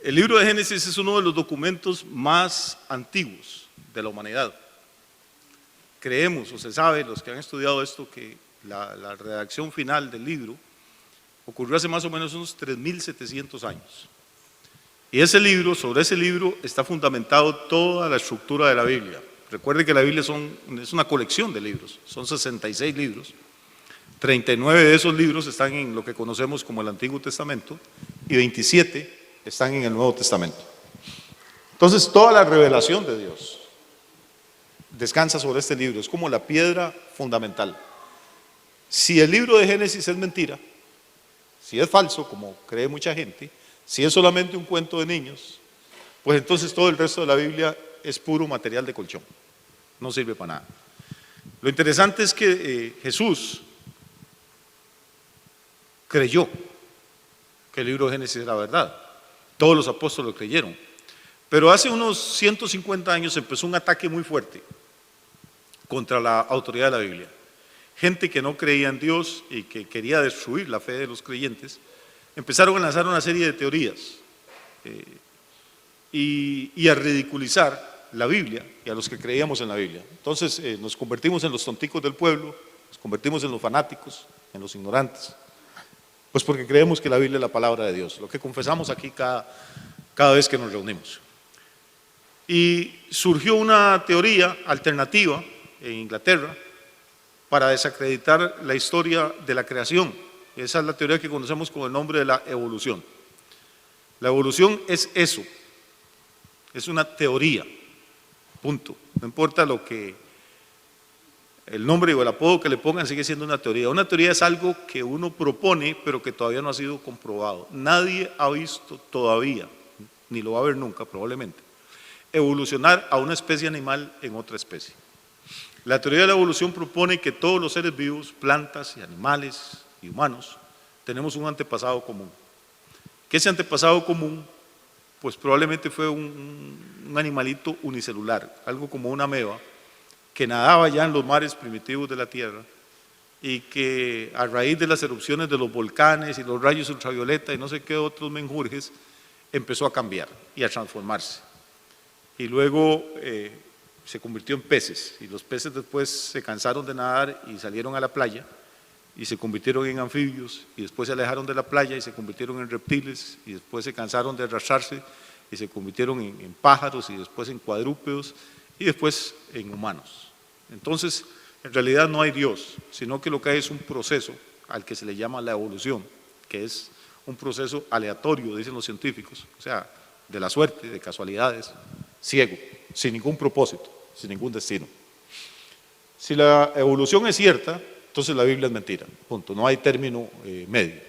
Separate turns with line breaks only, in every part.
El libro de Génesis es uno de los documentos más antiguos de la humanidad. Creemos, o se sabe, los que han estudiado esto, que la redacción final del libro ocurrió hace más o menos unos 3.700 años. Y sobre ese libro está fundamentado toda la estructura de la Biblia. Recuerde que la Biblia es una colección de libros, son 66 libros. 39 de esos libros están en lo que conocemos como el Antiguo Testamento y 27 están en el Nuevo Testamento. Entonces, toda la revelación de Dios descansa sobre este libro, es como la piedra fundamental. Si el libro de Génesis es mentira, si es falso, como cree mucha gente, si es solamente un cuento de niños, pues entonces todo el resto de la Biblia es puro material de colchón, no sirve para nada. Lo interesante es que Jesús creyó que el libro de Génesis era verdad, todos los apóstoles lo creyeron, pero hace unos 150 años empezó un ataque muy fuerte contra la autoridad de la Biblia. Gente que no creía en Dios y que quería destruir la fe de los creyentes, empezaron a lanzar una serie de teorías y a ridiculizar la Biblia y a los que creíamos en la Biblia. Entonces nos convertimos en los tonticos del pueblo, nos convertimos en los fanáticos, en los ignorantes, pues porque creemos que la Biblia es la palabra de Dios, lo que confesamos aquí cada vez que nos reunimos. Y surgió una teoría alternativa en Inglaterra para desacreditar la historia de la creación. Esa es la teoría que conocemos con el nombre de la evolución. La evolución es eso, es una teoría, punto. No importa lo que el nombre o el apodo que le pongan, sigue siendo una teoría. Una teoría es algo que uno propone, pero que todavía no ha sido comprobado. Nadie ha visto todavía, ni lo va a ver nunca probablemente, evolucionar a una especie animal en otra especie. La teoría de la evolución propone que todos los seres vivos, plantas y animales y humanos, tenemos un antepasado común. Que ese antepasado común, pues probablemente fue un animalito unicelular, algo como una ameba, que nadaba ya en los mares primitivos de la Tierra y que a raíz de las erupciones de los volcanes y los rayos ultravioleta y no sé qué otros menjurjes, empezó a cambiar y a transformarse. Y luego se convirtió en peces, y los peces después se cansaron de nadar y salieron a la playa y se convirtieron en anfibios, y después se alejaron de la playa y se convirtieron en reptiles, y después se cansaron de arrastrarse y se convirtieron en pájaros, y después en cuadrúpedos, y después en humanos. Entonces, en realidad no hay Dios, sino que lo que hay es un proceso al que se le llama la evolución, que es un proceso aleatorio, dicen los científicos, o sea, de la suerte, de casualidades, ciego, sin ningún propósito, sin ningún destino. Si la evolución es cierta, entonces la Biblia es mentira, punto, no hay término medio.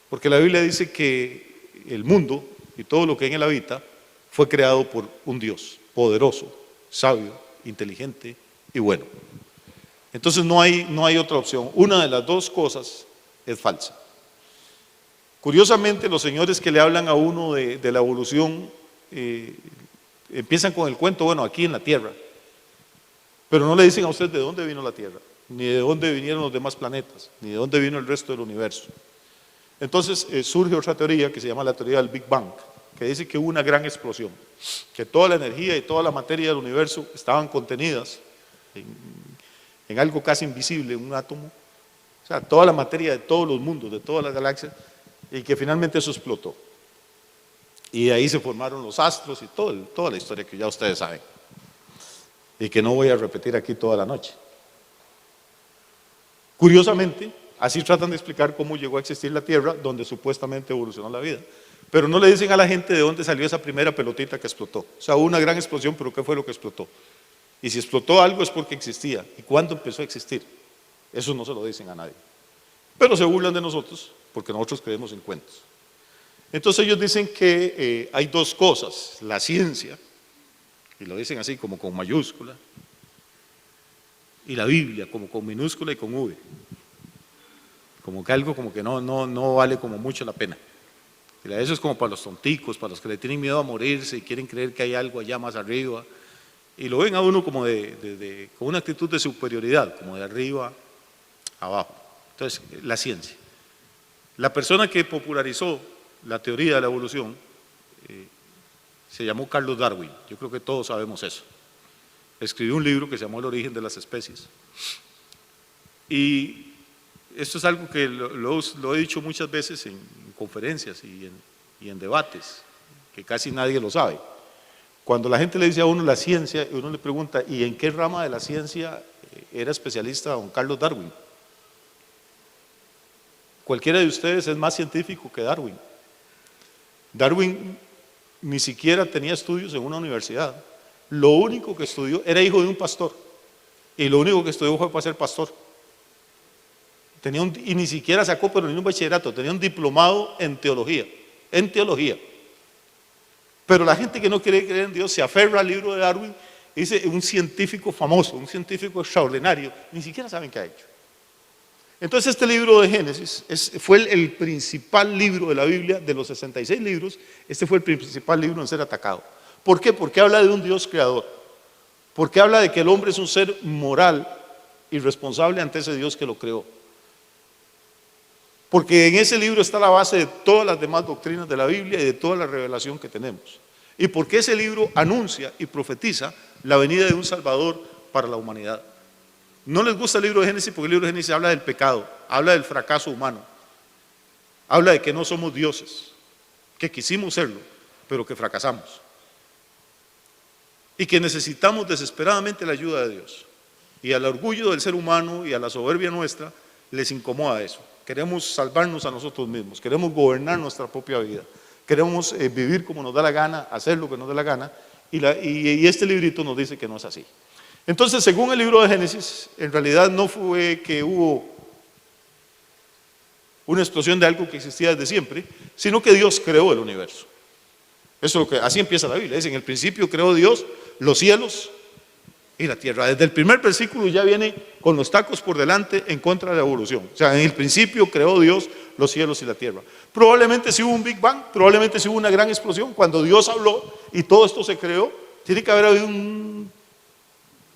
Porque la Biblia dice que el mundo y todo lo que en él habita fue creado por un Dios poderoso, sabio, inteligente y bueno. Entonces no hay otra opción. Una de las dos cosas es falsa. Curiosamente, los señores que le hablan a uno de la evolución empiezan con el cuento, bueno, aquí en la Tierra, pero no le dicen a usted de dónde vino la Tierra, ni de dónde vinieron los demás planetas, ni de dónde vino el resto del universo. Entonces surge otra teoría que se llama la teoría del Big Bang, que dice que hubo una gran explosión, que toda la energía y toda la materia del universo estaban contenidas en algo casi invisible, un átomo, o sea, toda la materia de todos los mundos, de todas las galaxias, y que finalmente eso explotó. Y de ahí se formaron los astros y toda la historia que ya ustedes saben, y que no voy a repetir aquí toda la noche. Curiosamente, así tratan de explicar cómo llegó a existir la Tierra, donde supuestamente evolucionó la vida. Pero no le dicen a la gente de dónde salió esa primera pelotita que explotó. O sea, hubo una gran explosión, pero ¿qué fue lo que explotó? Y si explotó algo es porque existía. ¿Y cuándo empezó a existir? Eso no se lo dicen a nadie. Pero se burlan de nosotros porque nosotros creemos en cuentos. Entonces ellos dicen que hay dos cosas, la ciencia, y lo dicen así como con mayúscula, y la Biblia como con minúscula y con V. Como que algo como que no vale como mucho la pena. Eso es como para los tonticos, para los que le tienen miedo a morirse y quieren creer que hay algo allá más arriba. Y lo ven a uno como con una actitud de superioridad, como de arriba a abajo. Entonces, la ciencia. La persona que popularizó la teoría de la evolución se llamó Carlos Darwin. Yo creo que todos sabemos eso. Escribió un libro que se llamó El origen de las especies. Y esto es algo que lo he dicho muchas veces en conferencias y en debates, que casi nadie lo sabe. Cuando la gente le dice a uno la ciencia, uno le pregunta, ¿y en qué rama de la ciencia era especialista don Carlos Darwin? Cualquiera de ustedes es más científico que Darwin. Darwin ni siquiera tenía estudios en una universidad. Lo único que estudió, era hijo de un pastor, y lo único que estudió fue para ser pastor. Y ni siquiera sacó pero ni un bachillerato, tenía un diplomado en teología. Pero la gente que no quiere creer en Dios se aferra al libro de Darwin y dice, un científico famoso, un científico extraordinario, ni siquiera saben qué ha hecho. Entonces este libro de Génesis fue el principal libro de la Biblia, de los 66 libros, este fue el principal libro en ser atacado. ¿Por qué? Porque habla de un Dios creador, porque habla de que el hombre es un ser moral y responsable ante ese Dios que lo creó. Porque en ese libro está la base de todas las demás doctrinas de la Biblia y de toda la revelación que tenemos. Y porque ese libro anuncia y profetiza la venida de un Salvador para la humanidad. No les gusta el libro de Génesis porque el libro de Génesis habla del pecado, habla del fracaso humano, habla de que no somos dioses, que quisimos serlo, pero que fracasamos. Y que necesitamos desesperadamente la ayuda de Dios. Y al orgullo del ser humano y a la soberbia nuestra les incomoda eso. Queremos salvarnos a nosotros mismos, queremos gobernar nuestra propia vida, queremos vivir como nos da la gana, hacer lo que nos da la gana, y este librito nos dice que no es así. Entonces, según el libro de Génesis, en realidad no fue que hubo una explosión de algo que existía desde siempre, sino que Dios creó el universo. Eso es lo que, así empieza la Biblia, dice, en el principio creó Dios los cielos y la tierra. Desde el primer versículo ya viene con los tacos por delante en contra de la evolución. O sea, en el principio creó Dios los cielos y la tierra. Probablemente si hubo un Big Bang, probablemente si hubo una gran explosión. Cuando Dios habló y todo esto se creó, tiene que haber habido un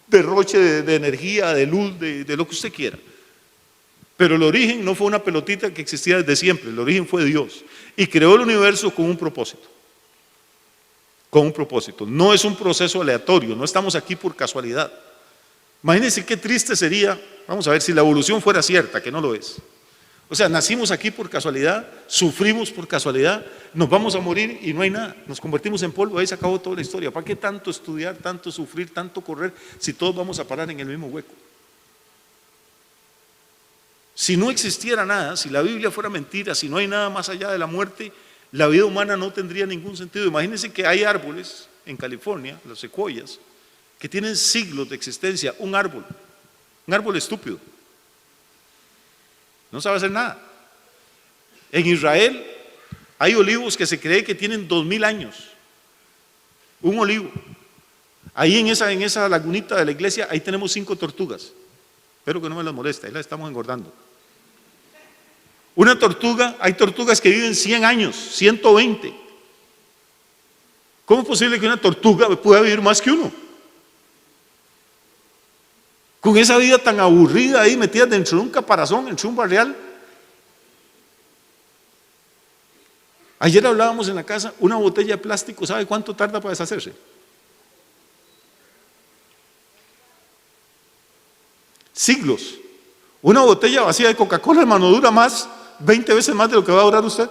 derroche de energía, de luz, de lo que usted quiera. Pero el origen no fue una pelotita que existía desde siempre, el origen fue Dios. Y creó el universo con un propósito. Con un propósito. No es un proceso aleatorio, no estamos aquí por casualidad. Imagínense qué triste sería, vamos a ver, si la evolución fuera cierta, que no lo es. O sea, nacimos aquí por casualidad, sufrimos por casualidad, nos vamos a morir y no hay nada, nos convertimos en polvo, ahí se acabó toda la historia. ¿Para qué tanto estudiar, tanto sufrir, tanto correr, si todos vamos a parar en el mismo hueco? Si no existiera nada, si la Biblia fuera mentira, si no hay nada más allá de la muerte, la vida humana no tendría ningún sentido. Imagínense que hay árboles en California, las secuoyas, que tienen siglos de existencia. Un árbol estúpido, no sabe hacer nada. En Israel hay olivos que se cree que tienen 2000 años. Un olivo. Ahí en esa lagunita de la iglesia, ahí tenemos 5 tortugas. Espero que no me las moleste, ahí las estamos engordando. Una tortuga, hay tortugas que viven 100 años, 120. ¿Cómo es posible que una tortuga pueda vivir más que uno? Con esa vida tan aburrida ahí metida dentro de un caparazón, en un barrial. Ayer hablábamos en la casa, una botella de plástico, ¿sabe cuánto tarda para deshacerse? Siglos. Una botella vacía de Coca-Cola, hermano, dura más, 20 veces más de lo que va a durar usted.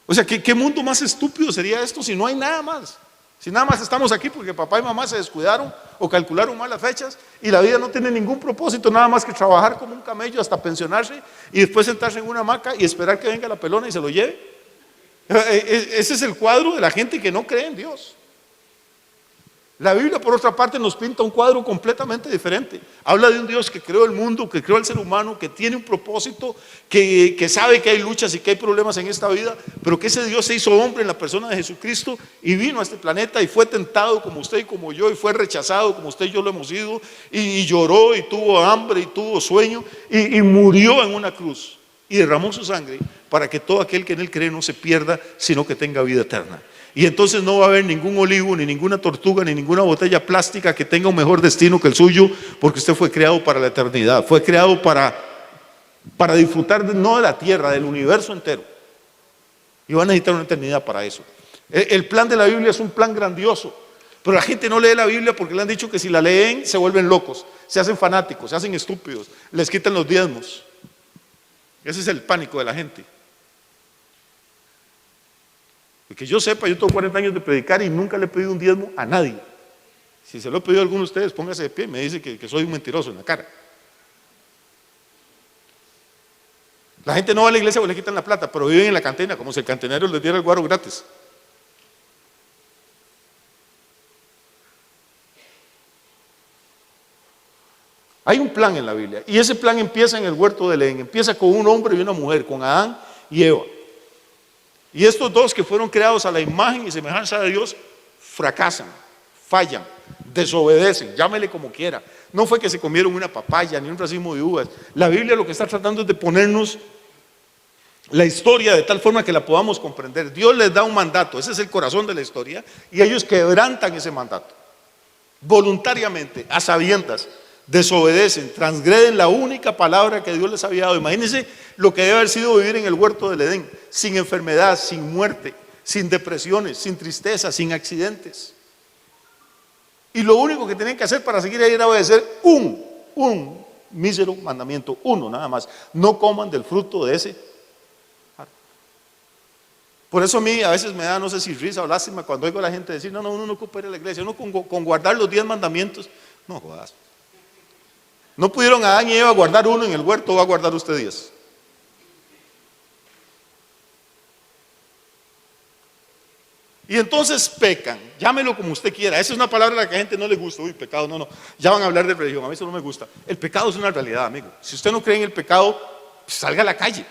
O sea, ¿qué mundo más estúpido sería esto si no hay nada más? Si nada más estamos aquí porque papá y mamá se descuidaron o calcularon mal las fechas y la vida no tiene ningún propósito, nada más que trabajar como un camello hasta pensionarse y después sentarse en una hamaca y esperar que venga la pelona y se lo lleve. Ese es el cuadro de la gente que no cree en Dios. La Biblia, por otra parte, nos pinta un cuadro completamente diferente. Habla de un Dios que creó el mundo, que creó al ser humano, que tiene un propósito, que sabe que hay luchas y que hay problemas en esta vida, pero que ese Dios se hizo hombre en la persona de Jesucristo y vino a este planeta y fue tentado como usted y como yo, y fue rechazado como usted y yo lo hemos sido, y lloró y tuvo hambre y tuvo sueño y murió en una cruz y derramó su sangre para que todo aquel que en él cree no se pierda, sino que tenga vida eterna. Y entonces no va a haber ningún olivo, ni ninguna tortuga, ni ninguna botella plástica que tenga un mejor destino que el suyo, porque usted fue creado para la eternidad, fue creado para disfrutar no de la tierra, del universo entero. Y van a necesitar una eternidad para eso. El plan de la Biblia es un plan grandioso, pero la gente no lee la Biblia porque le han dicho que si la leen se vuelven locos, se hacen fanáticos, se hacen estúpidos, les quitan los diezmos. Ese es el pánico de la gente. Que yo sepa, yo tengo 40 años de predicar y nunca le he pedido un diezmo a nadie. Si se lo he pedido a alguno de ustedes, póngase de pie y me dice que soy un mentiroso en la cara. La gente no va a la iglesia porque le quitan la plata, pero viven en la cantina, como si el cantinero les diera el guaro gratis. Hay un plan en la Biblia, y ese plan empieza en el huerto del Edén, empieza con un hombre y una mujer, con Adán y Eva. Y estos dos que fueron creados a la imagen y semejanza de Dios, fracasan, fallan, desobedecen, llámele como quiera. No fue que se comieron una papaya ni un racimo de uvas. La Biblia lo que está tratando es de ponernos la historia de tal forma que la podamos comprender. Dios les da un mandato, ese es el corazón de la historia, y ellos quebrantan ese mandato voluntariamente, a sabiendas, desobedecen, transgreden la única palabra que Dios les había dado. Imagínense lo que debe haber sido vivir en el huerto del Edén, sin enfermedad, sin muerte, sin depresiones, sin tristeza, sin accidentes. Y lo único que tenían que hacer para seguir ahí era obedecer un mísero mandamiento, uno nada más: no coman del fruto de ese árbol. Por eso a mí a veces me da, no sé si risa o lástima, cuando oigo a la gente decir: no, uno no ocupa ir a la iglesia, uno con guardar los 10 mandamientos. No jodas. No pudieron Adán y Eva guardar uno en el huerto, va a guardar usted 10. Y entonces pecan, llámelo como usted quiera. Esa es una palabra a la que a la gente no le gusta. Uy, pecado, no. Ya van a hablar de religión, a mí eso no me gusta. El pecado es una realidad, amigo. Si usted no cree en el pecado, pues salga a la calle.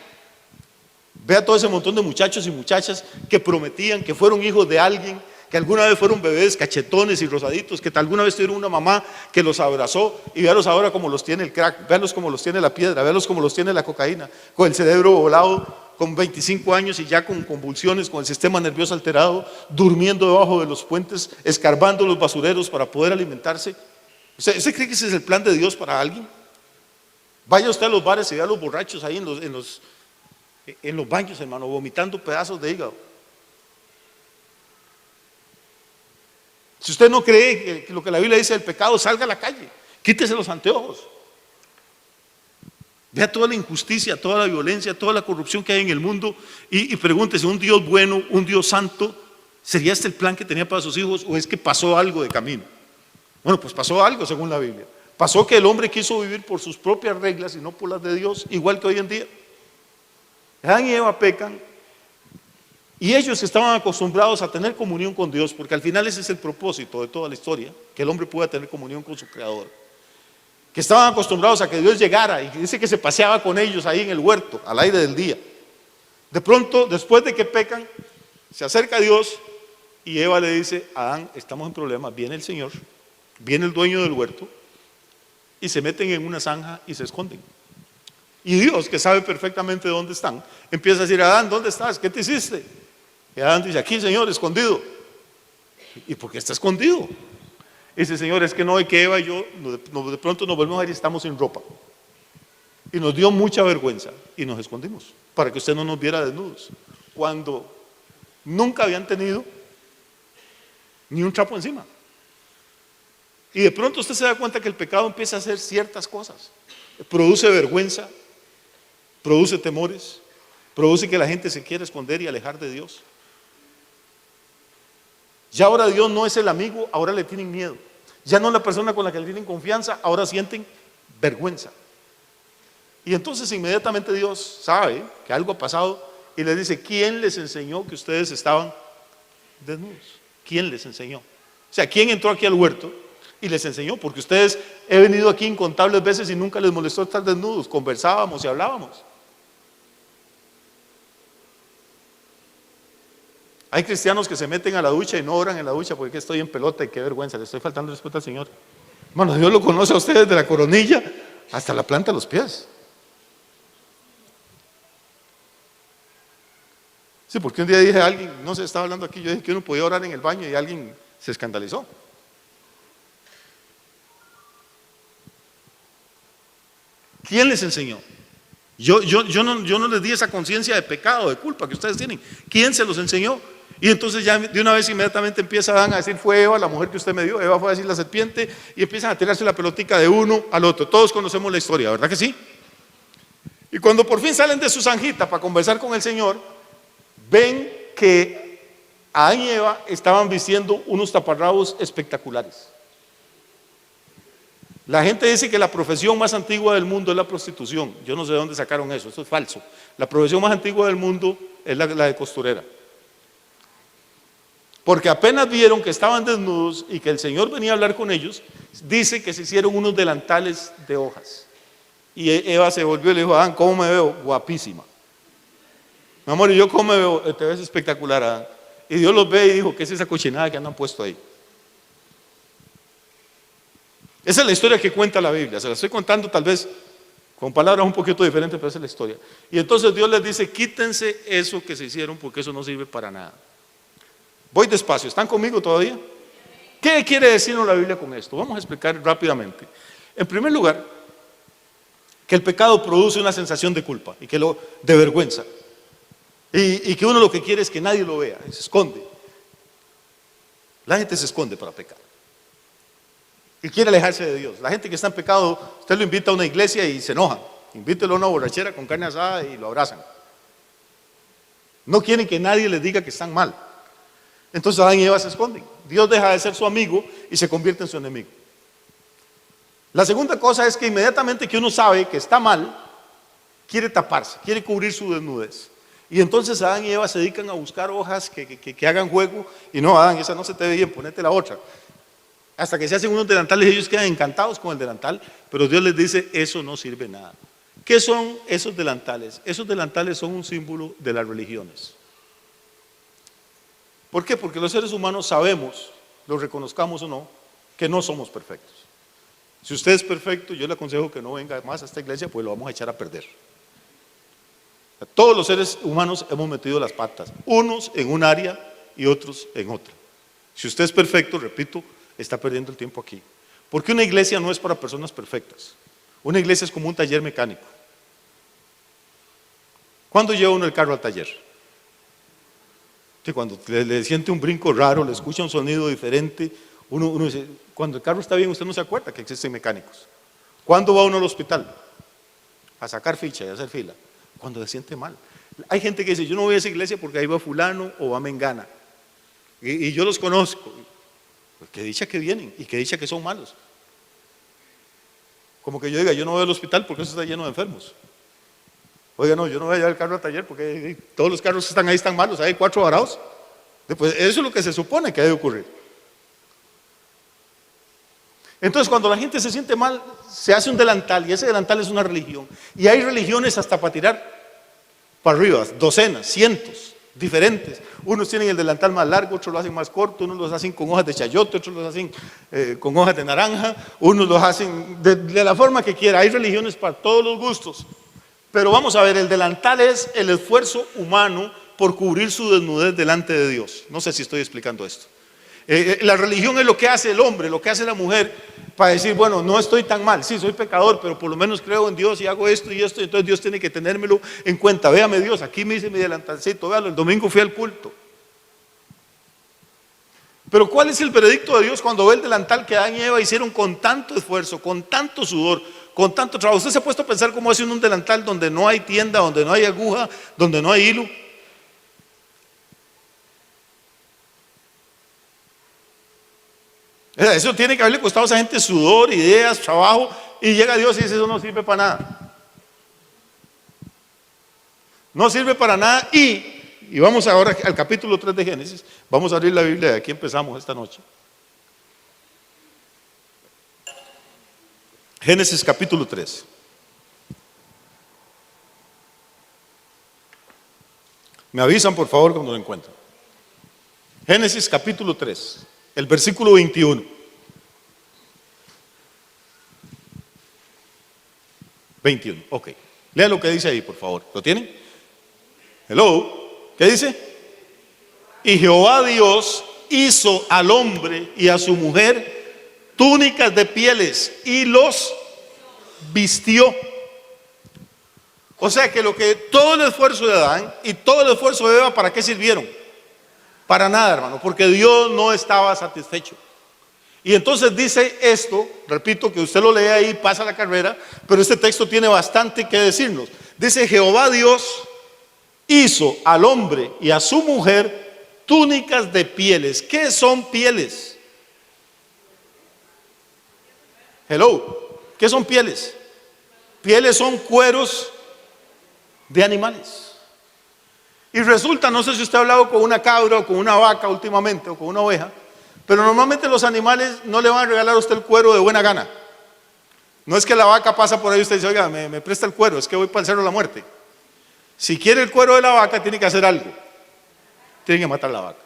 Vea todo ese montón de muchachos y muchachas que prometían que fueron hijos de alguien, que alguna vez fueron bebés cachetones y rosaditos, que alguna vez tuvieron una mamá que los abrazó, y véalos ahora como los tiene el crack, véalos como los tiene la piedra, véalos como los tiene la cocaína, con el cerebro volado, con 25 años y ya con convulsiones, con el sistema nervioso alterado, durmiendo debajo de los puentes, escarbando los basureros para poder alimentarse. ¿Usted cree que ese es el plan de Dios para alguien? Vaya usted a los bares y vea a los borrachos ahí en los baños, hermano, vomitando pedazos de hígado. Si usted no cree que lo que la Biblia dice del pecado, salga a la calle, quítese los anteojos. Vea toda la injusticia, toda la violencia, toda la corrupción que hay en el mundo y pregúntese: un Dios bueno, un Dios santo, ¿sería este el plan que tenía para sus hijos, o es que pasó algo de camino? Bueno, pues pasó algo según la Biblia. Pasó que el hombre quiso vivir por sus propias reglas y no por las de Dios, igual que hoy en día. Adán y Eva pecan, y ellos estaban acostumbrados a tener comunión con Dios, porque al final ese es el propósito de toda la historia, que el hombre pueda tener comunión con su Creador. Que estaban acostumbrados a que Dios llegara, y dice que se paseaba con ellos ahí en el huerto, al aire del día. De pronto, después de que pecan, se acerca a Dios y Eva le dice: Adán, estamos en problemas, viene el Señor, viene el dueño del huerto, y se meten en una zanja y se esconden. Y Dios, que sabe perfectamente dónde están, empieza a decir: Adán, ¿dónde estás? ¿Qué te hiciste? Y Adán dice: aquí, Señor, escondido. ¿Y por qué está escondido? Y dice: Señor, es que no, hay que Eva y yo de pronto nos volvemos a ver y estamos sin ropa. Y nos dio mucha vergüenza y nos escondimos para que usted no nos viera desnudos, cuando nunca habían tenido ni un trapo encima. Y de pronto usted se da cuenta que el pecado empieza a hacer ciertas cosas. Produce vergüenza, produce temores, produce que la gente se quiera esconder y alejar de Dios. Ya ahora Dios no es el amigo, ahora le tienen miedo. Ya no es la persona con la que le tienen confianza, ahora sienten vergüenza. Y entonces inmediatamente Dios sabe que algo ha pasado y les dice: ¿quién les enseñó que ustedes estaban desnudos? ¿Quién les enseñó? O sea, ¿quién entró aquí al huerto y les enseñó? Porque ustedes, he venido aquí incontables veces y nunca les molestó estar desnudos, conversábamos y hablábamos. Hay cristianos que se meten a la ducha y no oran en la ducha porque estoy en pelota y qué vergüenza, le estoy faltando respeto al Señor. Hermano, Dios lo conoce a ustedes desde la coronilla hasta la planta de los pies. Sí, porque un día dije a alguien, no sé, estaba hablando aquí, yo dije que uno podía orar en el baño y alguien se escandalizó. ¿Quién les enseñó? Yo no les di esa conciencia de pecado, de culpa que ustedes tienen. ¿Quién se los enseñó? Y entonces ya de una vez inmediatamente empieza Adán a decir: fue Eva, la mujer que usted me dio. Eva fue a decir la serpiente, y empiezan a tirarse la pelotica de uno al otro. Todos conocemos la historia, ¿verdad que sí? Y cuando por fin salen de su zanjita para conversar con el Señor, ven que Adán y Eva estaban vistiendo unos taparrabos espectaculares. La gente dice que la profesión más antigua del mundo es la prostitución. Yo no sé de dónde sacaron eso es falso. La profesión más antigua del mundo es la de costurera. Porque apenas vieron que estaban desnudos y que el Señor venía a hablar con ellos, dice que se hicieron unos delantales de hojas. Y Eva se volvió y le dijo: Adán, ¿cómo me veo? Guapísima. Mi amor, ¿y yo cómo me veo? Te ves espectacular, Adán. Y Dios los ve y dijo: ¿qué es esa cochinada que andan puesto ahí? Esa es la historia que cuenta la Biblia. Se la estoy contando tal vez con palabras un poquito diferentes, pero esa es la historia. Y entonces Dios les dice: quítense eso que se hicieron, porque eso no sirve para nada. Voy despacio, ¿están conmigo todavía? ¿Qué quiere decirnos la Biblia con esto? Vamos a explicar rápidamente. En primer lugar, que el pecado produce una sensación de culpa y de vergüenza. Y que uno lo que quiere es que nadie lo vea, se esconde. La gente se esconde para pecar y quiere alejarse de Dios. La gente que está en pecado, usted lo invita a una iglesia y se enoja. Invítelo a una borrachera con carne asada y lo abrazan. No quieren que nadie les diga que están mal. Entonces Adán y Eva se esconden. Dios deja de ser su amigo y se convierte en su enemigo. La segunda cosa es que inmediatamente que uno sabe que está mal, quiere taparse, quiere cubrir su desnudez. Y entonces Adán y Eva se dedican a buscar hojas que hagan juego. Y no, Adán, esa no se te ve bien, ponete la otra. Hasta que se hacen unos delantales y ellos quedan encantados con el delantal. Pero Dios les dice: eso no sirve nada. ¿Qué son esos delantales? Esos delantales son un símbolo de las religiones. ¿Por qué? Porque los seres humanos sabemos, lo reconozcamos o no, que no somos perfectos. Si usted es perfecto, yo le aconsejo que no venga más a esta iglesia, pues lo vamos a echar a perder. Todos los seres humanos hemos metido las patas, unos en un área y otros en otra. Si usted es perfecto, repito, está perdiendo el tiempo aquí. Porque una iglesia no es para personas perfectas. Una iglesia es como un taller mecánico. ¿Cuándo lleva uno el carro al taller? Que cuando le siente un brinco raro, le escucha un sonido diferente, uno dice: cuando el carro está bien, usted no se acuerda que existen mecánicos. ¿Cuándo va uno al hospital? A sacar ficha y a hacer fila. Cuando se siente mal. Hay gente que dice: yo no voy a esa iglesia porque ahí va fulano o va mengana. Y yo los conozco. Pues qué dicha que vienen y qué dicha que son malos. Como que yo diga: yo no voy al hospital porque eso está lleno de enfermos. Oiga, no, yo no voy a llevar el carro al taller porque todos los carros que están ahí están malos, hay 4 varados. Después, eso es lo que se supone que debe ocurrir. Entonces, cuando la gente se siente mal, se hace un delantal, y ese delantal es una religión. Y hay religiones hasta para tirar para arriba, docenas, cientos, diferentes. Unos tienen el delantal más largo, otros lo hacen más corto, unos los hacen con hojas de chayote, otros los hacen con hojas de naranja, unos los hacen de la forma que quiera. Hay religiones para todos los gustos. Pero vamos a ver, el delantal es el esfuerzo humano por cubrir su desnudez delante de Dios. No sé si estoy explicando esto. La religión es lo que hace el hombre, lo que hace la mujer para decir: bueno, no estoy tan mal, sí, soy pecador, pero por lo menos creo en Dios y hago esto y esto, y entonces Dios tiene que tenérmelo en cuenta. Véame Dios, aquí me hice mi delantalcito, véalo, el domingo fui al culto. Pero ¿cuál es el veredicto de Dios cuando ve el delantal que Adán y Eva hicieron con tanto esfuerzo, con tanto sudor, con tanto trabajo? ¿Usted se ha puesto a pensar cómo hace un delantal donde no hay tienda, donde no hay aguja, donde no hay hilo? Eso tiene que haberle costado a esa gente sudor, ideas, trabajo, y llega Dios y dice: eso no sirve para nada. No sirve para nada. Y vamos ahora al capítulo 3 de Génesis. Vamos a abrir la Biblia, de aquí empezamos esta noche. Génesis capítulo 3. Me avisan por favor cuando lo encuentren. Génesis capítulo 3, el versículo 21. 21, ok. Lea lo que dice ahí, por favor. ¿Lo tienen? Hello. ¿Qué dice? Y Jehová Dios hizo al hombre y a su mujer túnicas de pieles y los vistió. O sea que todo el esfuerzo de Adán y todo el esfuerzo de Eva, ¿para qué sirvieron? Para nada, hermano, porque Dios no estaba satisfecho. Y entonces dice esto, repito, que usted lo lee ahí, pasa la carrera, pero este texto tiene bastante que decirnos. Dice: Jehová Dios hizo al hombre y a su mujer túnicas de pieles. ¿Qué son pieles? Hello, ¿qué son pieles? Pieles son cueros de animales. Y resulta, no sé si usted ha hablado con una cabra o con una vaca últimamente o con una oveja, pero normalmente los animales no le van a regalar a usted el cuero de buena gana. No es que la vaca pasa por ahí y usted dice: oiga, me presta el cuero, es que voy para el cerro de la muerte. Si quiere el cuero de la vaca, tiene que hacer algo. Tiene que matar a la vaca.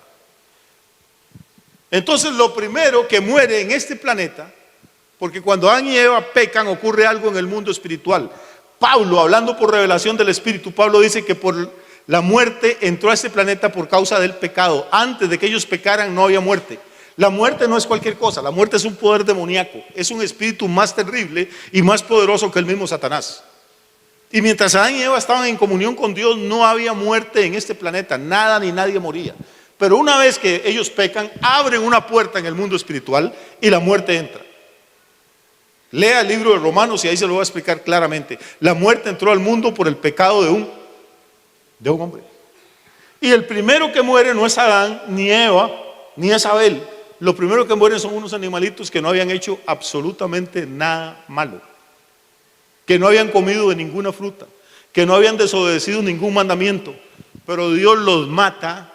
Entonces, lo primero que muere en este planeta, porque cuando Adán y Eva pecan, ocurre algo en el mundo espiritual. Pablo, hablando por revelación del Espíritu, Pablo dice que por la muerte entró a este planeta por causa del pecado. Antes de que ellos pecaran no había muerte. La muerte no es cualquier cosa, la muerte es un poder demoníaco, es un espíritu más terrible y más poderoso que el mismo Satanás. Y mientras Adán y Eva estaban en comunión con Dios, no había muerte en este planeta, nada ni nadie moría. Pero una vez que ellos pecan, abren una puerta en el mundo espiritual y la muerte entra. Lea el libro de Romanos y ahí se lo voy a explicar claramente. La muerte entró al mundo por el pecado de un hombre. Y el primero que muere no es Adán, ni Eva, ni es Abel. Lo primero que mueren son unos animalitos que no habían hecho absolutamente nada malo, que no habían comido de ninguna fruta, que no habían desobedecido ningún mandamiento. Pero Dios los mata,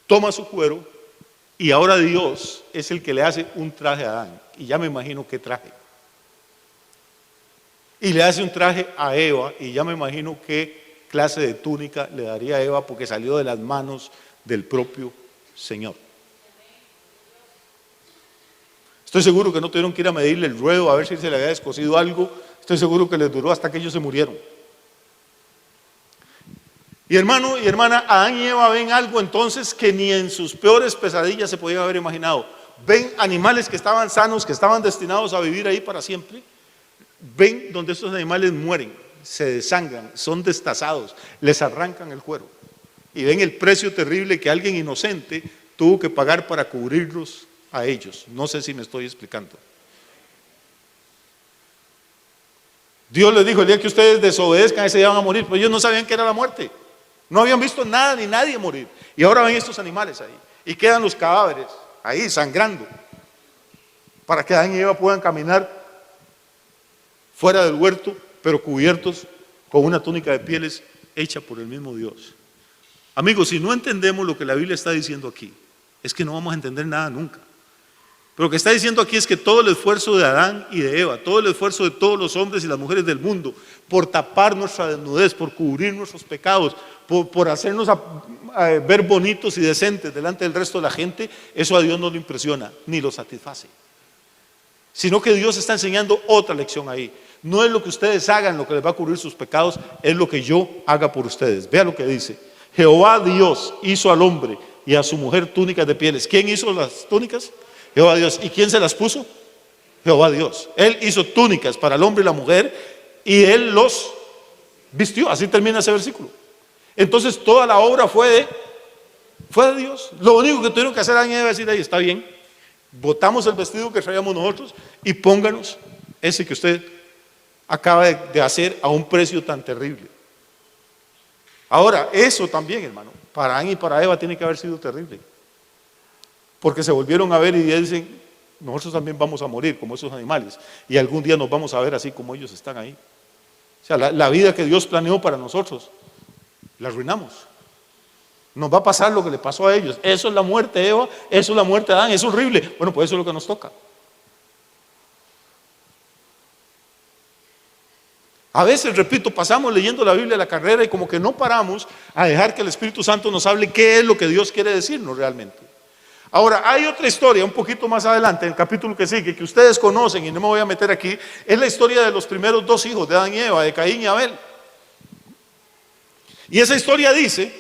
toma su cuero, y ahora Dios es el que le hace un traje a Adán. Y ya me imagino qué traje. Y le hace un traje a Eva, y ya me imagino qué clase de túnica le daría a Eva, porque salió de las manos del propio Señor. Estoy seguro que no tuvieron que ir a medirle el ruedo a ver si se le había descosido algo. Estoy seguro que les duró hasta que ellos se murieron. Y hermano y hermana, Adán y Eva ven algo entonces que ni en sus peores pesadillas se podían haber imaginado. Ven animales que estaban sanos, que estaban destinados a vivir ahí para siempre. Ven donde estos animales mueren, se desangran, son destazados, les arrancan el cuero. Y ven el precio terrible que alguien inocente tuvo que pagar para cubrirlos a ellos. No sé si me estoy explicando. Dios les dijo: el día que ustedes desobedezcan, ese día van a morir. Pero ellos no sabían qué era la muerte. No habían visto nada ni nadie morir. Y ahora ven estos animales ahí. Y quedan los cadáveres ahí sangrando, para que Adán y Eva puedan caminar fuera del huerto, pero cubiertos con una túnica de pieles hecha por el mismo Dios. Amigos, si no entendemos lo que la Biblia está diciendo aquí, es que no vamos a entender nada nunca. Pero lo que está diciendo aquí es que todo el esfuerzo de Adán y de Eva, todo el esfuerzo de todos los hombres y las mujeres del mundo por tapar nuestra desnudez, por cubrir nuestros pecados, por hacernos ver bonitos y decentes delante del resto de la gente, eso a Dios no lo impresiona ni lo satisface. Sino que Dios está enseñando otra lección ahí. No es lo que ustedes hagan lo que les va a cubrir sus pecados, es lo que yo haga por ustedes. Vea lo que dice: Jehová Dios hizo al hombre y a su mujer túnicas de pieles. ¿Quién hizo las túnicas? Jehová Dios. ¿Y quién se las puso? Jehová Dios. Él hizo túnicas para el hombre y la mujer y Él los vistió. Así termina ese versículo. Entonces toda la obra fue de Dios. Lo único que tuvieron que hacer Adán y Eva es decir: ahí está bien, botamos el vestido que traíamos nosotros y pónganos ese que usted acaba de hacer a un precio tan terrible. Ahora, eso también, hermano, para Adán y para Eva tiene que haber sido terrible. Porque se volvieron a ver y dicen: nosotros también vamos a morir como esos animales. Y algún día nos vamos a ver así como ellos están ahí. O sea, la vida que Dios planeó para nosotros, la arruinamos. Nos va a pasar lo que le pasó a ellos. Eso es la muerte de Eva, eso es la muerte de Adán, es horrible. Bueno, pues eso es lo que nos toca. A veces, repito, pasamos leyendo la Biblia a la carrera y como que no paramos a dejar que el Espíritu Santo nos hable qué es lo que Dios quiere decirnos realmente. Ahora, hay otra historia un poquito más adelante, en el capítulo que sigue, que ustedes conocen y no me voy a meter aquí. Es la historia de los primeros dos hijos de Adán y Eva, de Caín y Abel. Y esa historia dice,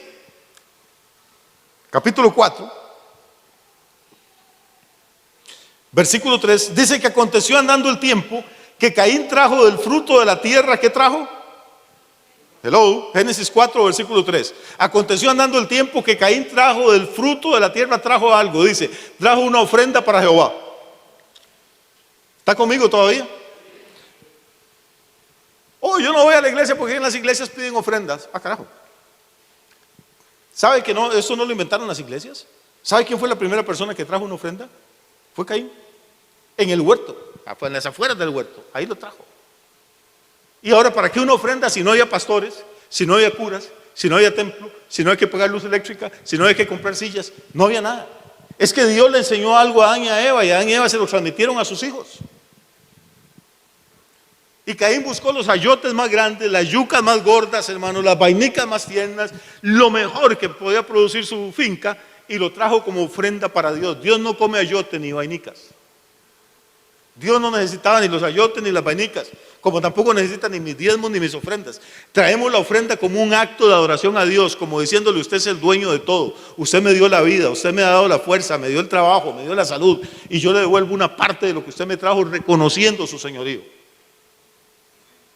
capítulo 4, versículo 3, dice que aconteció andando el tiempo Que Caín trajo del fruto de la tierra, ¿qué trajo? Hello, Génesis 4, versículo 3. Aconteció andando el tiempo que Caín trajo del fruto de la tierra, trajo algo, dice, trajo una ofrenda para Jehová. ¿Está conmigo todavía? Oh, yo no voy a la iglesia porque en las iglesias piden ofrendas. Ah, carajo. ¿Sabe que no, eso no lo inventaron las iglesias? ¿Sabe quién fue la primera persona que trajo una ofrenda? Fue Caín. En el huerto, en las afueras del huerto, ahí lo trajo. Y ahora, ¿para qué una ofrenda si no había pastores, si no había curas, si no había templo, si no hay que pagar luz eléctrica, si no hay que comprar sillas? No había nada. Es que Dios le enseñó algo a Adán y a Eva, y Adán y Eva se lo transmitieron a sus hijos. Y Caín buscó los ayotes más grandes, las yucas más gordas, hermanos, las vainicas más tiernas, lo mejor que podía producir su finca, y lo trajo como ofrenda para Dios. Dios no come ayotes ni vainicas. Dios no necesitaba ni los ayotes ni las vainicas, como tampoco necesita ni mis diezmos ni mis ofrendas. Traemos la ofrenda como un acto de adoración a Dios, como diciéndole: usted es el dueño de todo, usted me dio la vida, usted me ha dado la fuerza, me dio el trabajo, me dio la salud, y yo le devuelvo una parte de lo que usted me trajo, reconociendo su señorío.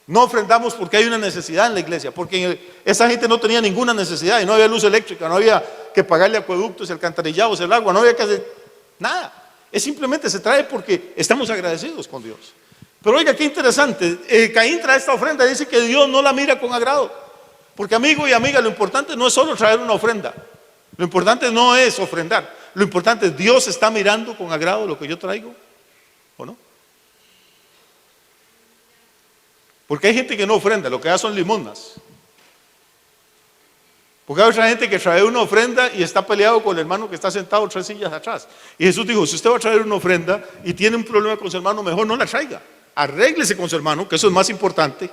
No ofrendamos porque hay una necesidad en la iglesia, porque esa gente no tenía ninguna necesidad, y no había luz eléctrica, no había que pagarle acueductos y alcantarillados, el agua, no había que hacer nada. Es simplemente se trae porque estamos agradecidos con Dios. Pero oiga, qué interesante, Caín trae esta ofrenda y dice que Dios no la mira con agrado. Porque, amigo y amiga, lo importante no es solo traer una ofrenda, lo importante no es ofrendar, lo importante es: Dios está mirando con agrado lo que yo traigo, ¿o no? Porque hay gente que no ofrenda, lo que da son limosnas. Porque hay otra gente que trae una ofrenda y está peleado con el hermano que está sentado 3 sillas atrás. Y Jesús dijo: si usted va a traer una ofrenda y tiene un problema con su hermano, mejor no la traiga. Arréglese con su hermano, que eso es más importante.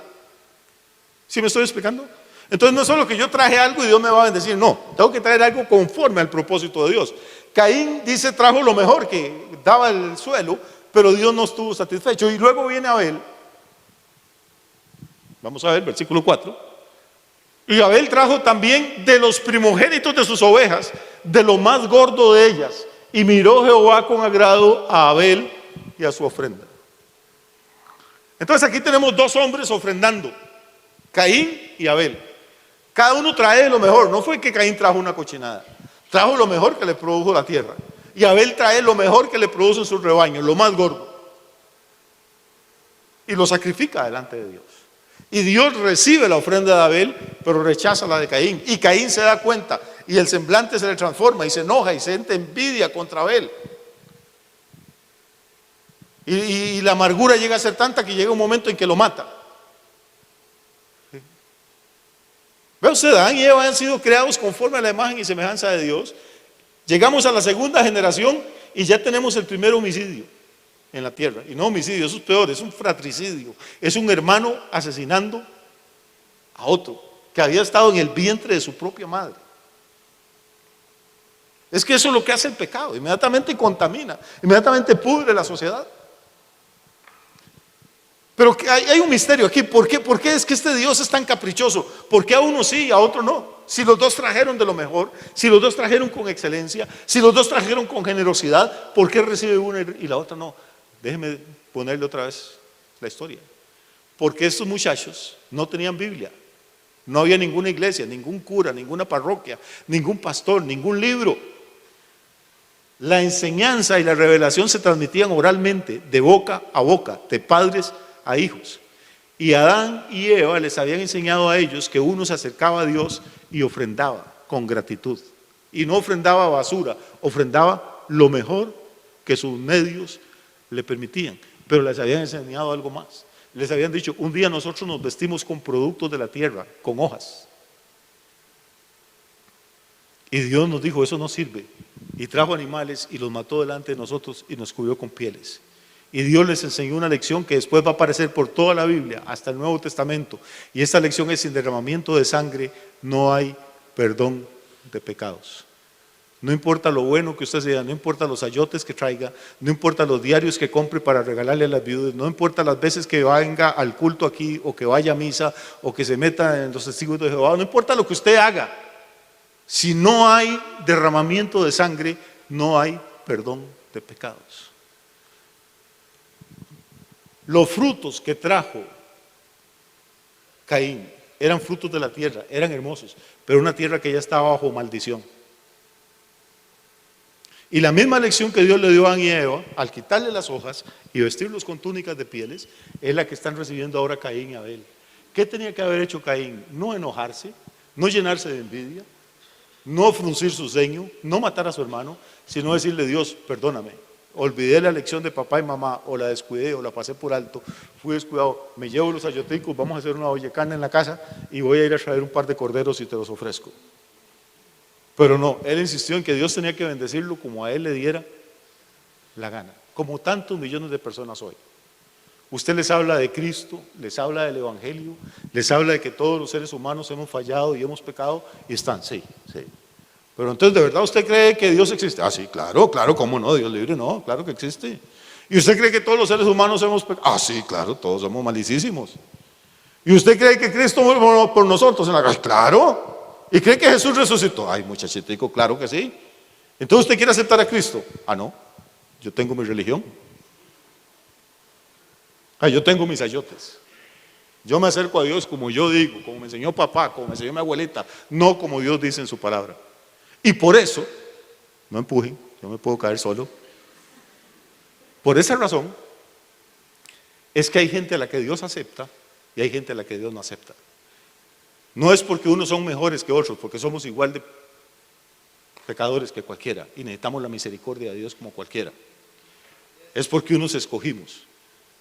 ¿Sí me estoy explicando? Entonces no es solo que yo traje algo y Dios me va a bendecir, no, tengo que traer algo conforme al propósito de Dios. Caín dice trajo lo mejor que daba el suelo, pero Dios no estuvo satisfecho. Y luego viene Abel. Vamos a ver, versículo 4. Y Abel trajo también de los primogénitos de sus ovejas, de lo más gordo de ellas. Y miró Jehová con agrado a Abel y a su ofrenda. Entonces aquí tenemos 2 hombres ofrendando, Caín y Abel. Cada uno trae lo mejor. No fue que Caín trajo una cochinada, trajo lo mejor que le produjo la tierra. Y Abel trae lo mejor que le produce en su rebaño, lo más gordo. Y lo sacrifica delante de Dios. Y Dios recibe la ofrenda de Abel, pero rechaza la de Caín. Y Caín se da cuenta y el semblante se le transforma y se enoja y siente envidia contra Abel. Y la amargura llega a ser tanta que llega un momento en que lo mata. Ve usted, Adán y Eva han sido creados conforme a la imagen y semejanza de Dios. Llegamos a la segunda generación y ya tenemos el primer homicidio en la tierra. Y no homicidio, eso es peor, es un fratricidio. Es un hermano asesinando a otro que había estado en el vientre de su propia madre. Es que eso es lo que hace el pecado: inmediatamente contamina, inmediatamente pudre la sociedad. Pero hay un misterio aquí. ¿Por qué es que este Dios es tan caprichoso? ¿Por qué a uno sí y a otro no? Si los dos trajeron de lo mejor, si los dos trajeron con excelencia, si los dos trajeron con generosidad, ¿por qué recibe una y la otra no? Déjeme ponerle otra vez la historia. Porque estos muchachos no tenían Biblia, no había ninguna iglesia, ningún cura, ninguna parroquia, ningún pastor, ningún libro. La enseñanza y la revelación se transmitían oralmente, de boca a boca, de padres a hijos. Y Adán y Eva les habían enseñado a ellos que uno se acercaba a Dios y ofrendaba con gratitud. Y no ofrendaba basura, ofrendaba lo mejor que sus medios le permitían. Pero les habían enseñado algo más. Les habían dicho: un día nosotros nos vestimos con productos de la tierra, con hojas. Y Dios nos dijo: eso no sirve. Y trajo animales y los mató delante de nosotros y nos cubrió con pieles. Y Dios les enseñó una lección que después va a aparecer por toda la Biblia, hasta el Nuevo Testamento. Y esta lección es: sin derramamiento de sangre no hay perdón de pecados. No importa lo bueno que usted sea, no importa los ayotes que traiga, no importa los diarios que compre para regalarle a las viudas, no importa las veces que venga al culto aquí, o que vaya a misa, o que se meta en los testigos de Jehová, no importa lo que usted haga. Si no hay derramamiento de sangre, no hay perdón de pecados. Los frutos que trajo Caín eran frutos de la tierra, eran hermosos, pero una tierra que ya estaba bajo maldición. Y la misma lección que Dios le dio a Adán y Eva, al quitarle las hojas y vestirlos con túnicas de pieles, es la que están recibiendo ahora Caín y Abel. ¿Qué tenía que haber hecho Caín? No enojarse, no llenarse de envidia, no fruncir su ceño, no matar a su hermano, sino decirle: Dios, perdóname, olvidé la lección de papá y mamá, o la descuidé, o la pasé por alto, fui descuidado, me llevo los ayoticos, vamos a hacer una olla de carne en la casa y voy a ir a traer un par de corderos y te los ofrezco. Pero no, él insistió en que Dios tenía que bendecirlo como a él le diera la gana, como tantos millones de personas hoy. Usted les habla de Cristo, les habla del Evangelio, les habla de que todos los seres humanos hemos fallado y hemos pecado, y están, sí. Pero entonces, ¿de verdad usted cree que Dios existe? Ah, sí, claro, ¿cómo no? Dios libre, no, claro que existe. ¿Y usted cree que todos los seres humanos hemos pecado? Ah, sí, claro, todos somos malicísimos. ¿Y usted cree que Cristo murió por nosotros en la cruz? Claro. ¿Y cree que Jesús resucitó? Ay, muchachitico, claro que sí. Entonces, ¿usted quiere aceptar a Cristo? Ah, no, yo tengo mi religión. Yo tengo mis ayotes. Yo me acerco a Dios como yo digo, como me enseñó papá, como me enseñó mi abuelita, no como Dios dice en su palabra. Y por eso, no empujen, yo me puedo caer solo. Por esa razón, es que hay gente a la que Dios acepta y hay gente a la que Dios no acepta. No es porque unos son mejores que otros, porque somos igual de pecadores que cualquiera y necesitamos la misericordia de Dios como cualquiera. Es porque unos escogimos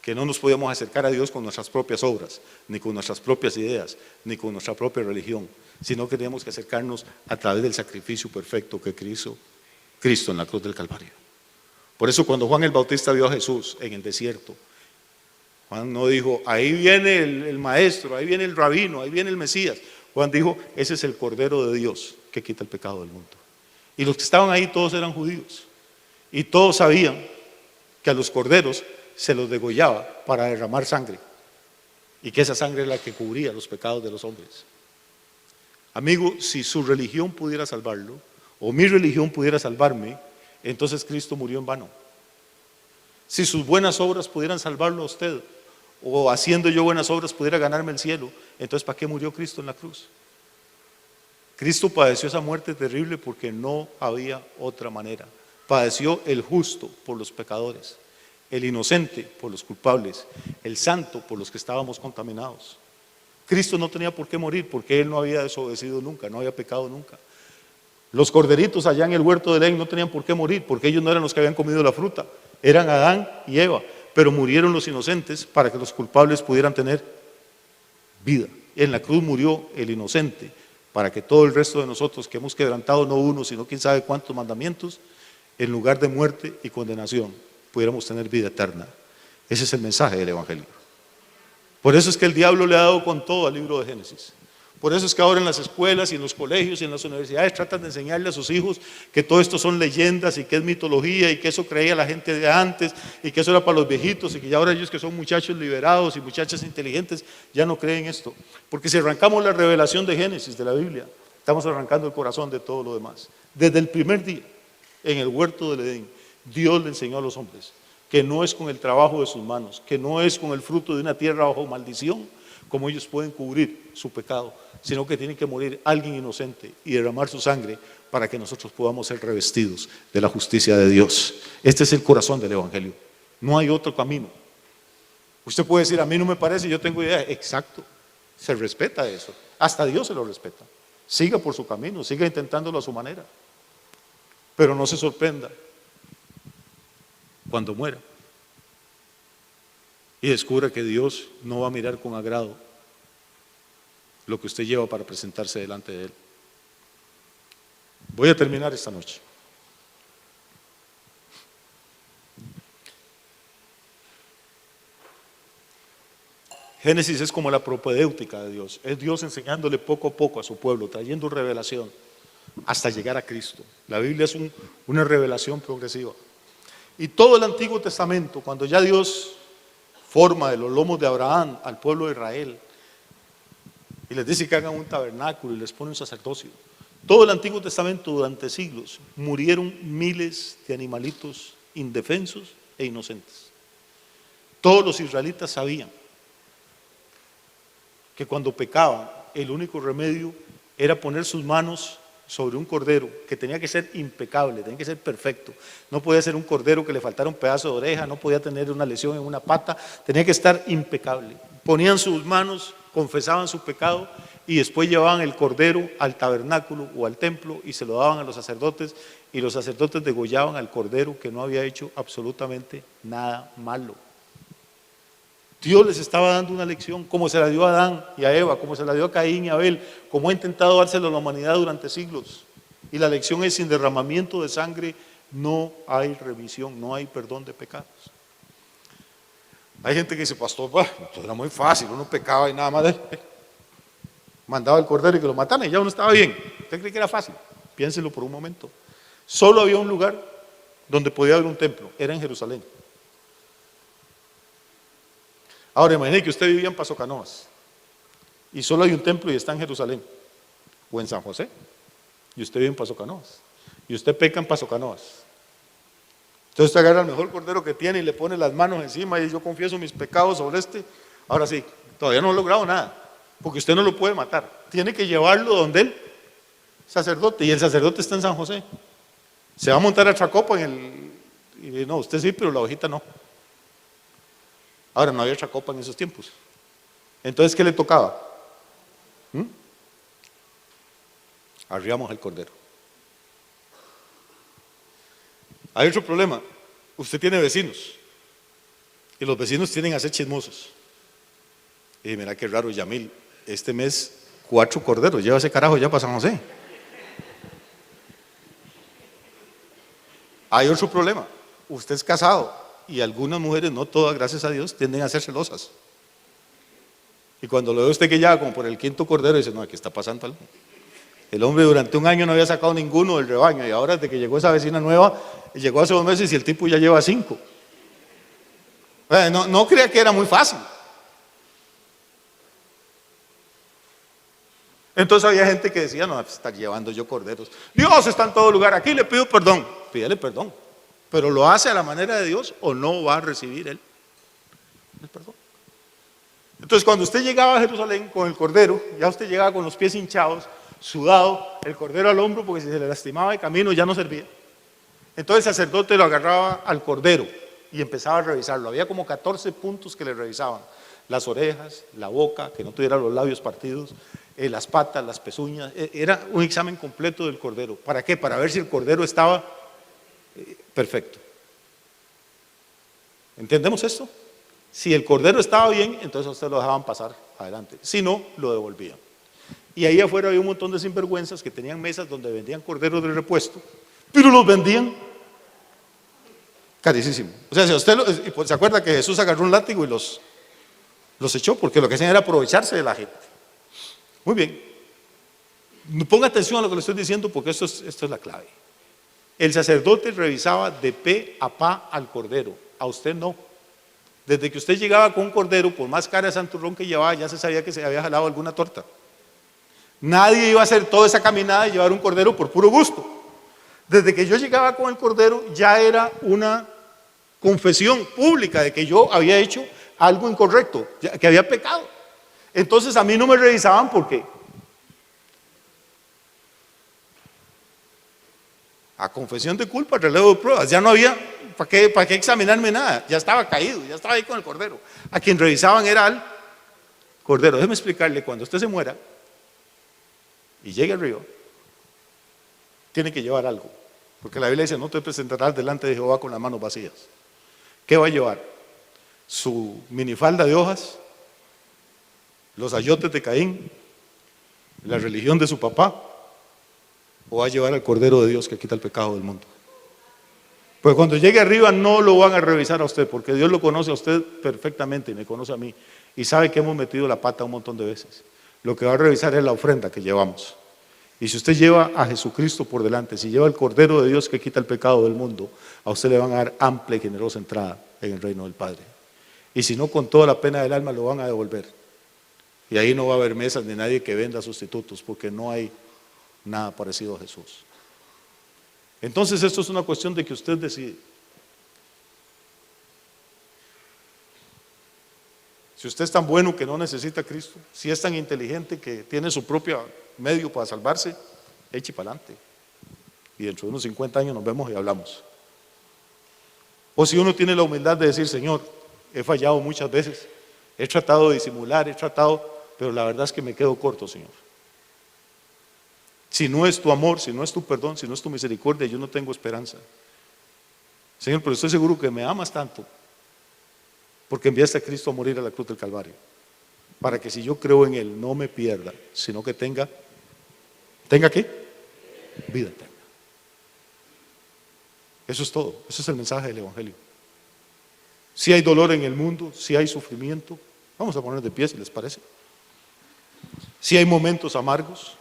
que no nos podíamos acercar a Dios con nuestras propias obras, ni con nuestras propias ideas, ni con nuestra propia religión, sino que teníamos que acercarnos a través del sacrificio perfecto que hizo Cristo en la cruz del Calvario. Por eso cuando Juan el Bautista vio a Jesús en el desierto, Juan no dijo: ahí viene el maestro, ahí viene el rabino, ahí viene el Mesías. Juan dijo: ese es el Cordero de Dios que quita el pecado del mundo. Y los que estaban ahí todos eran judíos, y todos sabían que a los corderos se los degollaba para derramar sangre, y que esa sangre es la que cubría los pecados de los hombres. Amigo, si su religión pudiera salvarlo, o mi religión pudiera salvarme, entonces Cristo murió en vano. Si sus buenas obras pudieran salvarlo a usted, o haciendo yo buenas obras pudiera ganarme el cielo, entonces ¿para qué murió Cristo en la cruz? Cristo padeció esa muerte terrible porque no había otra manera. Padeció el justo por los pecadores, el inocente por los culpables, el santo por los que estábamos contaminados. Cristo no tenía por qué morir porque Él no había desobedecido nunca, no había pecado nunca. Los corderitos allá en el huerto de Edén no tenían por qué morir porque ellos no eran los que habían comido la fruta, eran Adán y Eva, pero murieron los inocentes para que los culpables pudieran tener vida. En la cruz murió el inocente para que todo el resto de nosotros que hemos quebrantado no uno, sino quién sabe cuántos mandamientos, en lugar de muerte y condenación, pudiéramos tener vida eterna. Ese es el mensaje del Evangelio. Por eso es que el diablo le ha dado con todo al libro de Génesis. Por eso es que ahora en las escuelas y en los colegios y en las universidades tratan de enseñarle a sus hijos que todo esto son leyendas y que es mitología y que eso creía la gente de antes y que eso era para los viejitos y que ya ahora ellos que son muchachos liberados y muchachas inteligentes ya no creen esto. Porque si arrancamos la revelación de Génesis, de la Biblia, estamos arrancando el corazón de todo lo demás. Desde el primer día, en el huerto del Edén, Dios le enseñó a los hombres que no es con el trabajo de sus manos, que no es con el fruto de una tierra bajo maldición como ellos pueden cubrir su pecado, sino que tiene que morir alguien inocente y derramar su sangre para que nosotros podamos ser revestidos de la justicia de Dios. Este es el corazón del Evangelio. No hay otro camino. Usted puede decir: a mí no me parece, yo tengo idea. Exacto, se respeta eso. Hasta Dios se lo respeta. Siga por su camino, siga intentándolo a su manera. Pero no se sorprenda cuando muera y descubra que Dios no va a mirar con agrado lo que usted lleva para presentarse delante de Él. Voy a terminar esta noche. Génesis es como la propedéutica de Dios. Es Dios enseñándole poco a poco a su pueblo, trayendo revelación hasta llegar a Cristo. La Biblia es una revelación progresiva. Y todo el Antiguo Testamento, cuando ya Dios forma de los lomos de Abraham al pueblo de Israel y les dice que hagan un tabernáculo y les pone un sacerdocio, todo el Antiguo Testamento durante siglos murieron miles de animalitos indefensos e inocentes. Todos los israelitas sabían que cuando pecaban, el único remedio era poner sus manos sobre un cordero que tenía que ser impecable, tenía que ser perfecto. No podía ser un cordero que le faltara un pedazo de oreja, no podía tener una lesión en una pata, tenía que estar impecable. Ponían sus manos, confesaban su pecado y después llevaban el cordero al tabernáculo o al templo y se lo daban a los sacerdotes, y los sacerdotes degollaban al cordero que no había hecho absolutamente nada malo. Dios les estaba dando una lección, como se la dio a Adán y a Eva, como se la dio a Caín y a Abel, como ha intentado dárselo a la humanidad durante siglos. Y la lección es: sin derramamiento de sangre no hay remisión, no hay perdón de pecados. Hay gente que dice: pastor, esto era muy fácil, uno pecaba y nada más mandaba el cordero y que lo mataran y ya uno estaba bien. ¿Usted cree que era fácil? Piénselo por un momento. Solo había un lugar donde podía haber un templo, era en Jerusalén. Ahora imagine que usted vivía en Paso Canoas y solo hay un templo y está en Jerusalén o en San José, y usted vive en Paso Canoas y usted peca en Paso Canoas. Entonces usted agarra el mejor cordero que tiene y le pone las manos encima y: yo confieso mis pecados sobre este. Ahora sí, todavía no ha logrado nada, porque usted no lo puede matar, tiene que llevarlo donde el sacerdote, y el sacerdote está en San José. Se va a montar a Tracopa y no, usted sí, pero la ovejita no. Ahora no había Tracopa en esos tiempos. Entonces, ¿qué le tocaba? Arriamos al cordero. Hay otro problema: usted tiene vecinos y los vecinos tienden a ser chismosos. Y mira qué raro, Yamil, este mes 4 corderos, lleva ese carajo ya para San José. Hay otro problema: usted es casado y algunas mujeres, no todas, gracias a Dios, tienden a ser celosas. Y cuando lo ve usted que ya como por el 5.º cordero, dice: no, aquí está pasando algo. El hombre durante un año no había sacado ninguno del rebaño, y ahora desde que llegó esa vecina nueva, llegó hace 2 meses y el tipo ya lleva 5. No crea que era muy fácil. Entonces había gente que decía: no, estar llevando yo corderos. Dios está en todo lugar, aquí le pido perdón. Pídele perdón, pero lo hace a la manera de Dios o no va a recibir él el perdón. Entonces cuando usted llegaba a Jerusalén con el cordero, ya usted llegaba con los pies hinchados, sudado, el cordero al hombro, porque si se le lastimaba de camino ya no servía. Entonces el sacerdote lo agarraba al cordero y empezaba a revisarlo. Había como 14 puntos que le revisaban: las orejas, la boca, que no tuviera los labios partidos, las patas, las pezuñas. Era un examen completo del cordero. ¿Para qué? Para ver si el cordero estaba perfecto. ¿Entendemos esto? Si el cordero estaba bien, entonces a usted lo dejaban pasar adelante. Si no, lo devolvían. Y ahí afuera había un montón de sinvergüenzas que tenían mesas donde vendían corderos de repuesto, pero los vendían carísimo. O sea, si usted se acuerda que Jesús agarró un látigo y los echó, porque lo que hacían era aprovecharse de la gente. Muy bien. Ponga atención a lo que le estoy diciendo, porque esto es la clave. El sacerdote revisaba de pe a pa al cordero, a usted no. Desde que usted llegaba con un cordero, por más cara de santurrón que llevaba, ya se sabía que se había jalado alguna torta. Nadie iba a hacer toda esa caminada y llevar un cordero por puro gusto. Desde que yo llegaba con el cordero, ya era una confesión pública de que yo había hecho algo incorrecto, que había pecado. Entonces a mí no me revisaban porque a confesión de culpa, relevo de pruebas, ya no había para qué examinarme nada, ya estaba caído, ya estaba ahí con el cordero. A quien revisaban era al cordero. Déjeme explicarle: cuando usted se muera y llegue al río, tiene que llevar algo, porque la Biblia dice: no te presentarás delante de Jehová con las manos vacías. ¿Qué va a llevar? Su minifalda de hojas, los ayotes de Caín, la religión de su papá, o va a llevar al Cordero de Dios que quita el pecado del mundo. Pues cuando llegue arriba no lo van a revisar a usted, porque Dios lo conoce a usted perfectamente y me conoce a mí, y sabe que hemos metido la pata un montón de veces. Lo que va a revisar es la ofrenda que llevamos. Y si usted lleva a Jesucristo por delante, si lleva el Cordero de Dios que quita el pecado del mundo, a usted le van a dar amplia y generosa entrada en el reino del Padre. Y si no, con toda la pena del alma lo van a devolver. Y ahí no va a haber mesas ni nadie que venda sustitutos, porque no hay nada parecido a Jesús. Entonces esto es una cuestión de que usted decide. Si usted es tan bueno que no necesita a Cristo, si es tan inteligente que tiene su propio medio para salvarse, eche para adelante. Y dentro de unos 50 años nos vemos y hablamos. O si uno tiene la humildad de decir, Señor, he fallado muchas veces, he tratado de disimular, pero la verdad es que me quedo corto, Señor. Si no es tu amor, si no es tu perdón, si no es tu misericordia, yo no tengo esperanza. Señor, pero estoy seguro que me amas tanto, porque enviaste a Cristo a morir a la cruz del Calvario, para que si yo creo en Él, no me pierda, sino que ¿tenga qué? Vida eterna. Eso es todo, ese es el mensaje del Evangelio. Si hay dolor en el mundo, si hay sufrimiento, vamos a poner de pie si les parece. Si hay momentos amargos,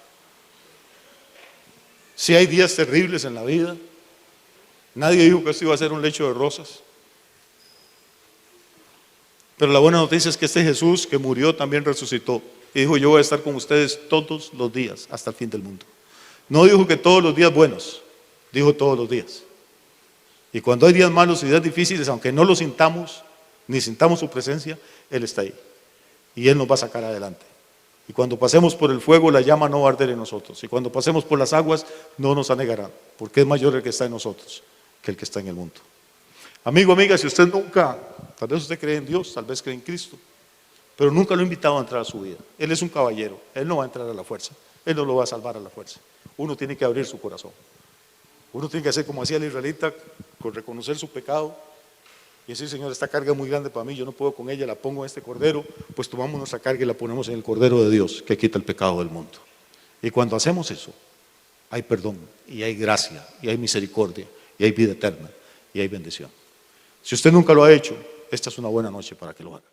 si hay días terribles en la vida, nadie dijo que esto iba a ser un lecho de rosas. Pero la buena noticia es que este Jesús que murió también resucitó y dijo, yo voy a estar con ustedes todos los días hasta el fin del mundo. No dijo que todos los días buenos, dijo todos los días. Y cuando hay días malos y días difíciles, aunque no lo sintamos, ni sintamos su presencia, Él está ahí. Y Él nos va a sacar adelante. Y cuando pasemos por el fuego, la llama no va a arder en nosotros. Y cuando pasemos por las aguas, no nos anegarán, porque es mayor el que está en nosotros que el que está en el mundo. Amigo, amiga, si usted nunca, tal vez usted cree en Dios, tal vez cree en Cristo, pero nunca lo ha invitado a entrar a su vida. Él es un caballero, Él no va a entrar a la fuerza, Él no lo va a salvar a la fuerza. Uno tiene que abrir su corazón. Uno tiene que hacer como hacía el israelita, con reconocer su pecado y decir, Señor, esta carga es muy grande para mí, yo no puedo con ella, la pongo en este cordero, pues tomamos nuestra carga y la ponemos en el cordero de Dios, que quita el pecado del mundo. Y cuando hacemos eso, hay perdón, y hay gracia, y hay misericordia, y hay vida eterna, y hay bendición. Si usted nunca lo ha hecho, esta es una buena noche para que lo haga.